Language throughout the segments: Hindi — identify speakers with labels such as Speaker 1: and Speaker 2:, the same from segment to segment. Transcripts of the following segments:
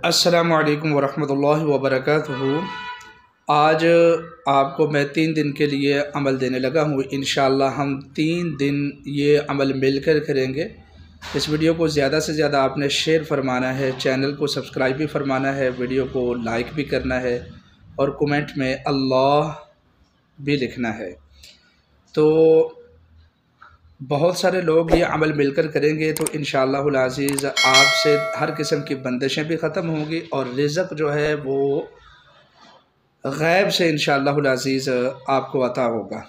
Speaker 1: अस्सलामु अलैकुम वरहमतुल्लाहि वबरकातुहू। आज आपको मैं 3 दिन के लिए अमल देने लगा हूँ। इंशाअल्लाह हम 3 दिन ये अमल मिलकर करेंगे। इस वीडियो को ज़्यादा से ज़्यादा आपने शेयर फरमाना है, चैनल को सब्सक्राइब भी फरमाना है, वीडियो को लाइक भी करना है और कमेंट में अल्लाह भी लिखना है। तो बहुत सारे लोग ये अमल मिलकर करेंगे तो इंशाअल्लाहुल अज़ीज़ आपसे हर किस्म की बंदिशें भी ख़त्म होंगी और रिज़्क़ जो है वो गैब से इंशाअल्लाहुल अज़ीज़ आपको अता होगा।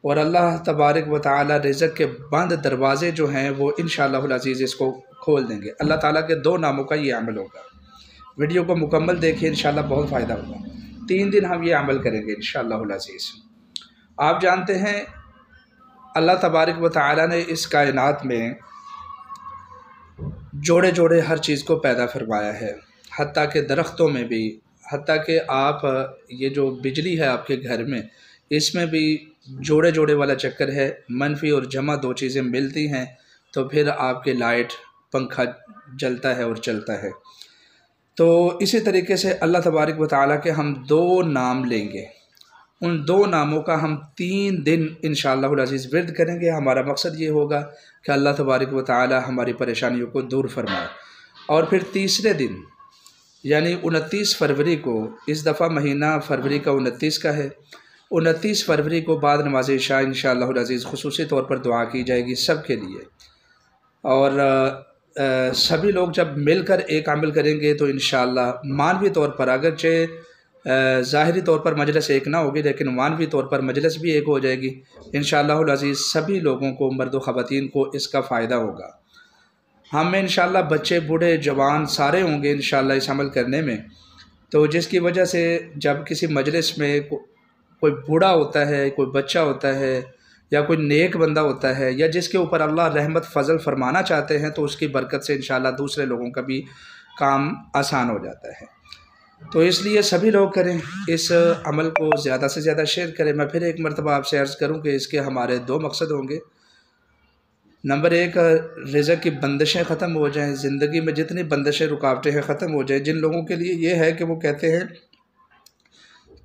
Speaker 1: और अल्लाह तबारक व तआला रिज़्क़ के बंद दरवाज़े जो हैं वो इंशाअल्लाहुल अज़ीज़ इसको खोल देंगे। अल्लाह ताला के 2 नामों का ये अमल होगा। वीडियो को मुकम्मल देखिए, इंशाअल्लाह बहुत फ़ायदा होगा। 3 दिन हम ये अमल करेंगे इंशाअल्लाहुल अज़ीज़। आप जानते हैं अल्लाह तबारक व तआला ने इस कायनात में जोड़े जोड़े हर चीज़ को पैदा फरमाया है, हत्ता के दरख्तों में भी, हत्ता के आप ये जो बिजली है आपके घर में, इसमें भी जोड़े जोड़े वाला चक्कर है। मनफी और जमा 2 चीज़ें मिलती हैं तो फिर आपके लाइट पंखा जलता है और चलता है। तो इसी तरीके से अल्लाह तबारक व तआला के हम 2 नाम लेंगे। उन 2 नामों का हम 3 दिन इंशाअल्लाहुल अज़ीज़ विर्द करेंगे। हमारा मकसद ये होगा कि अल्लाह तबारक व तआला हमारी परेशानियों को दूर फरमाए। और फिर तीसरे दिन यानी 29 फरवरी को, इस दफ़ा महीना फरवरी का 29 का है, 29 फरवरी को बाद नमाज इशा इंशाअल्लाहुल अज़ीज़ खुसूसी तौर पर दुआ की जाएगी सब के लिए। और सभी लोग जब मिलकर एक अमल करेंगे तो इंशाअल्लाह मानवी तौर पर, अगरचे ज़ाहिरी तौर पर मजलिस एक ना होगी लेकिन मानवी तौर पर मजलिस भी एक हो जाएगी इंशाअल्लाहुल अज़ीज़। सभी लोगों को, मर्द व ख़वातीन को इसका फ़ायदा होगा। हम में इंशाअल्लाह बच्चे, बूढ़े, जवान सारे होंगे इंशाअल्लाह इस अमल करने में। तो जिसकी वजह से जब किसी मजलिस में कोई बूढ़ा होता है, कोई बच्चा होता है या कोई नेक बंदा होता है या जिसके ऊपर अल्लाह रहमत फ़ज़ल फरमाना चाहते हैं तो उसकी बरकत से इंशाअल्लाह दूसरे लोगों का भी काम आसान हो जाता है। तो इसलिए सभी लोग करें, इस अमल को ज़्यादा से ज़्यादा शेयर करें। मैं फिर एक मरतबा आपसे अर्ज़ करूं कि इसके हमारे 2 मकसद होंगे। नंबर 1, रिज़्क़ की बंदिशें ख़त्म हो जाएं, ज़िंदगी में जितनी बंदिशें, रुकावटें हैं ख़त्म हो जाएं। जिन लोगों के लिए ये है कि वो कहते हैं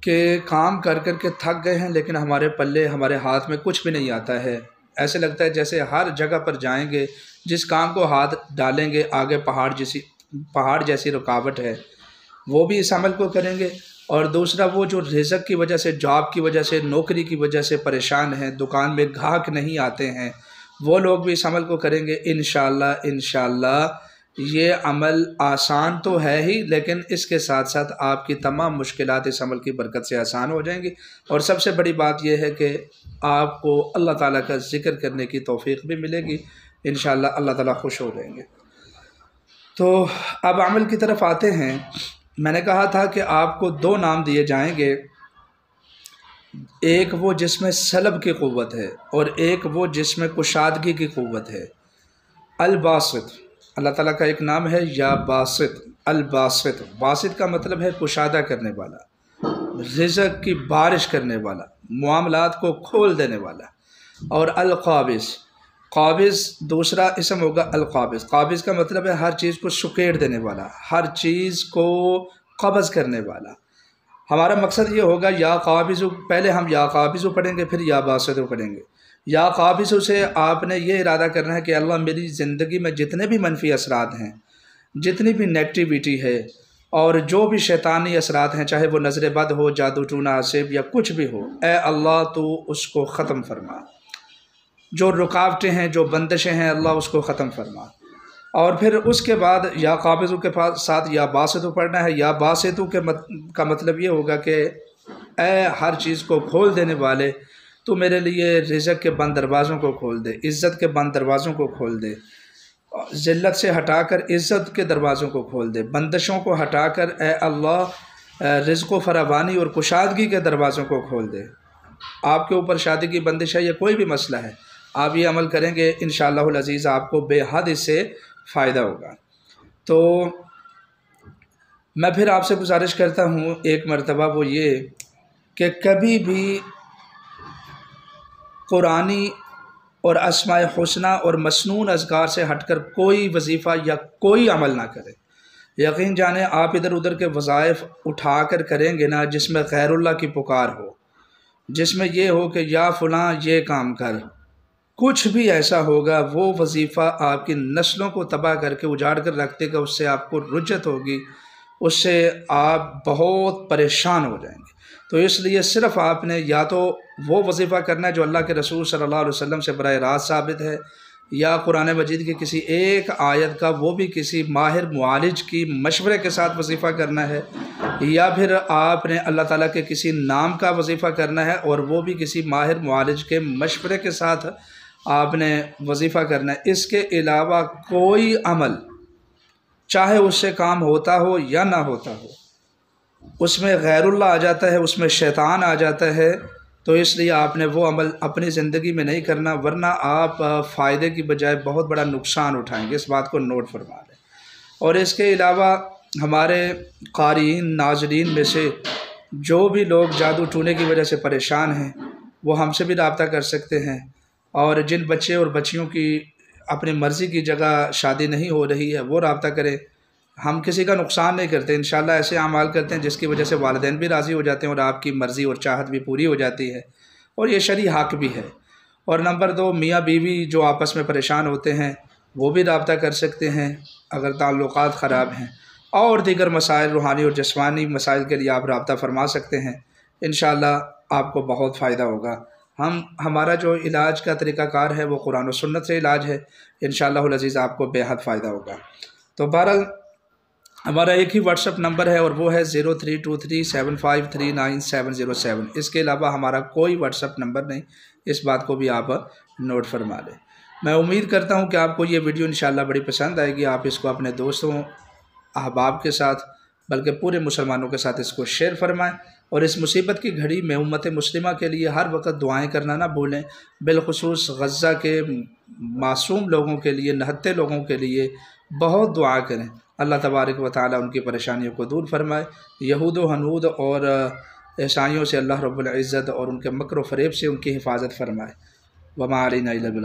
Speaker 1: कि काम कर कर के थक गए हैं लेकिन हमारे पल्ले, हमारे हाथ में कुछ भी नहीं आता है, ऐसे लगता है जैसे हर जगह पर जाएंगे, जिस काम को हाथ डालेंगे आगे पहाड़ जैसी रुकावट है, वो भी इस अमल को करेंगे। और दूसरा, वो जो रिज़्क़ की वजह से, जॉब की वजह से, नौकरी की वजह से परेशान हैं, दुकान में ग्राहक नहीं आते हैं, वो लोग भी इस अमल को करेंगे इंशाअल्लाह। इंशाअल्लाह ये अमल आसान तो है ही लेकिन इसके साथ साथ आपकी तमाम मुश्किलात इस अमल की बरकत से आसान हो जाएंगी। और सबसे बड़ी बात यह है कि आपको अल्लाह ताला का ज़िक्र करने की तौफ़ीक़ भी मिलेगी इंशाअल्लाह। अल्लाह ताला खुश हो जाएंगे। तो अब अमल की तरफ आते हैं। मैंने कहा था कि आपको 2 नाम दिए जाएंगे, एक वो जिसमें सलब की क़ुव्वत है और एक वो जिसमें कुशादगी की क़ुव्वत है। अल-बासित, अल्लाह ताला का एक नाम है या बासित, अल-बासित। बासित का मतलब है कुशादा करने वाला, रिज़्क़ की बारिश करने वाला, मामलात को खोल देने वाला। और अल-क़ाबिज़, क़ाबिज़ दूसरा इसम होगा अल-क़ाबिज़। क़ाबिज़ का मतलब है हर चीज़ को सुकेड़ देने वाला, हर चीज़ को क़ब्ज़ करने वाला। हमारा मकसद ये होगा या क़ाबिज़ु, पहले हम या क़ाबिज़ु पढ़ेंगे फिर या बासितु पढ़ेंगे। या क़ाबिज़ु से आपने ये इरादा करना है कि अल्लाह मेरी ज़िंदगी में जितने भी मनफी असरात हैं, जितनी भी नेगटिविटी है और जो भी शैतानी असरात हैं, चाहे वो नज़र बद हो, जादू टूना आसिब या कुछ भी हो, ए अल्लाह तू उसको ख़त्म फरमा। जो रुकावटें हैं, जो बंदिशें हैं, अल्लाह उसको ख़त्म फरमा। और फिर उसके बाद या क़ाबिज़ु के साथ या बासितु पढ़ना है। या बासितु का मतलब ये होगा कि ए हर चीज़ को खोल देने वाले, तो मेरे लिए रिज़्क़ के बंद दरवाज़ों को खोल दे, इज़्ज़त के बंद दरवाज़ों को खोल दे, ज़िल्लत से हटाकर इज़्ज़त के दरवाज़ों को खोल दे, बंदिशों को हटाकर ए अल्लाह रिज़्क़ व फरावानी और कुशादगी के दरवाज़ों को खोल दे। आपके ऊपर शादी की बंदिश है या कोई भी मसला है, आप ये अमल करेंगे इंशाअल्लाहुल अज़ीज़ आपको बेहद इससे फ़ायदा होगा। तो मैं फिर आपसे गुजारिश करता हूँ एक मरतबा, वो ये कि कभी भी कुरानी और अस्माए हुस्ना और मसनून अज़कार से हटकर कोई वजीफ़ा या कोई अमल ना करे। यकीन जाने आप इधर उधर के वज़ाइफ उठा कर करेंगे ना, जिसमें गैरुल्लाह की पुकार हो, जिसमें ये हो कि या फ़लाँ ये काम कर, कुछ भी ऐसा होगा वो वजीफ़ा आपकी नस्लों को तबाह करके उजाड़ कर रख देगा। उससे आपको रुज्जत होगी, उससे आप बहुत परेशान हो जाएंगे। तो इसलिए सिर्फ़ आपने या तो वो वजीफ़ा करना है जो अल्लाह के रसूल सल्लल्लाहु अलैहि वसल्लम से बराह रास्त साबित है, या कुरान मजीद की किसी एक आयत का, वो भी किसी माहिर मुआलिज की मशवरे के साथ वजीफ़ा करना है, या फिर आपने अल्लाह ताला के किसी नाम का वजीफ़ा करना है और वो भी किसी माहिर मुआलिज के मशवरे के साथ आपने वजीफ़ा करना है। इसके अलावा कोई अमल, चाहे उससे काम होता हो या ना होता हो, उसमें गैरुल्लाह आ जाता है, उसमें शैतान आ जाता है। तो इसलिए आपने वो अमल अपनी ज़िंदगी में नहीं करना, वरना आप फ़ायदे की बजाय बहुत बड़ा नुकसान उठाएंगे। इस बात को नोट फरमा लें। और इसके अलावा हमारे क़ारीन नाज़रीन में से जो भी लोग जादू टूने की वजह से परेशान हैं, वो हमसे भी रब्ता कर सकते हैं। और जिन बच्चे और बच्चियों की अपनी मर्ज़ी की जगह शादी नहीं हो रही है, वो रब्ता करें। हम किसी का नुकसान नहीं करते, इंशाल्लाह ऐसे अमाल करते हैं जिसकी वजह से वालिदैन भी राज़ी हो जाते हैं और आपकी मर्ज़ी और चाहत भी पूरी हो जाती है, और ये शरई हक़ भी है। और नंबर 2, मियाँ बीवी जो आपस में परेशान होते हैं वो भी रब्ता कर सकते हैं अगर ताल्लुक़ात ख़राब हैं। और दीगर मसाइल, रूहानी और जिस्मानी मसाइल के लिए आप रब्ता फ़रमा सकते हैं। इंशाल्लाह आपको बहुत फ़ायदा होगा। हमारा जो इलाज का तरीक़ाकार है वो कुरान और सुन्नत से इलाज है। इंशाअल्लाहुल अज़ीज़ आपको बेहद फ़ायदा होगा। तो बहरहाल हमारा एक ही व्हाट्सअप नंबर है और वो है 032375390707। इसके अलावा हमारा कोई व्हाट्सअप नंबर नहीं, इस बात को भी आप नोट फरमा लें। मैं उम्मीद करता हूँ कि आपको ये वीडियो इंशाअल्लाह बड़ी पसंद आएगी। आप इसको अपने दोस्तों, अहबाब के साथ, बल्कि पूरे मुसलमानों के साथ इसको शेयर फरमाएं। और इस मुसीबत की घड़ी में उम्मत मुस्लिमा के लिए हर वक्त दुआएं करना ना भूलें, बिलखुसूस गज़ा के मासूम लोगों के लिए, नहत्ते लोगों के लिए बहुत दुआ करें। अल्लाह तबारक व तआला उनकी परेशानियों को दूर फरमाए। यहूद व हनूद और ईसाइयों से अल्लाह रब्बुल इज़्ज़त और उनके मकर व फ़रेब से उनकी हिफाजत फरमाए। वमा अलैना इल्ला अल बलाग।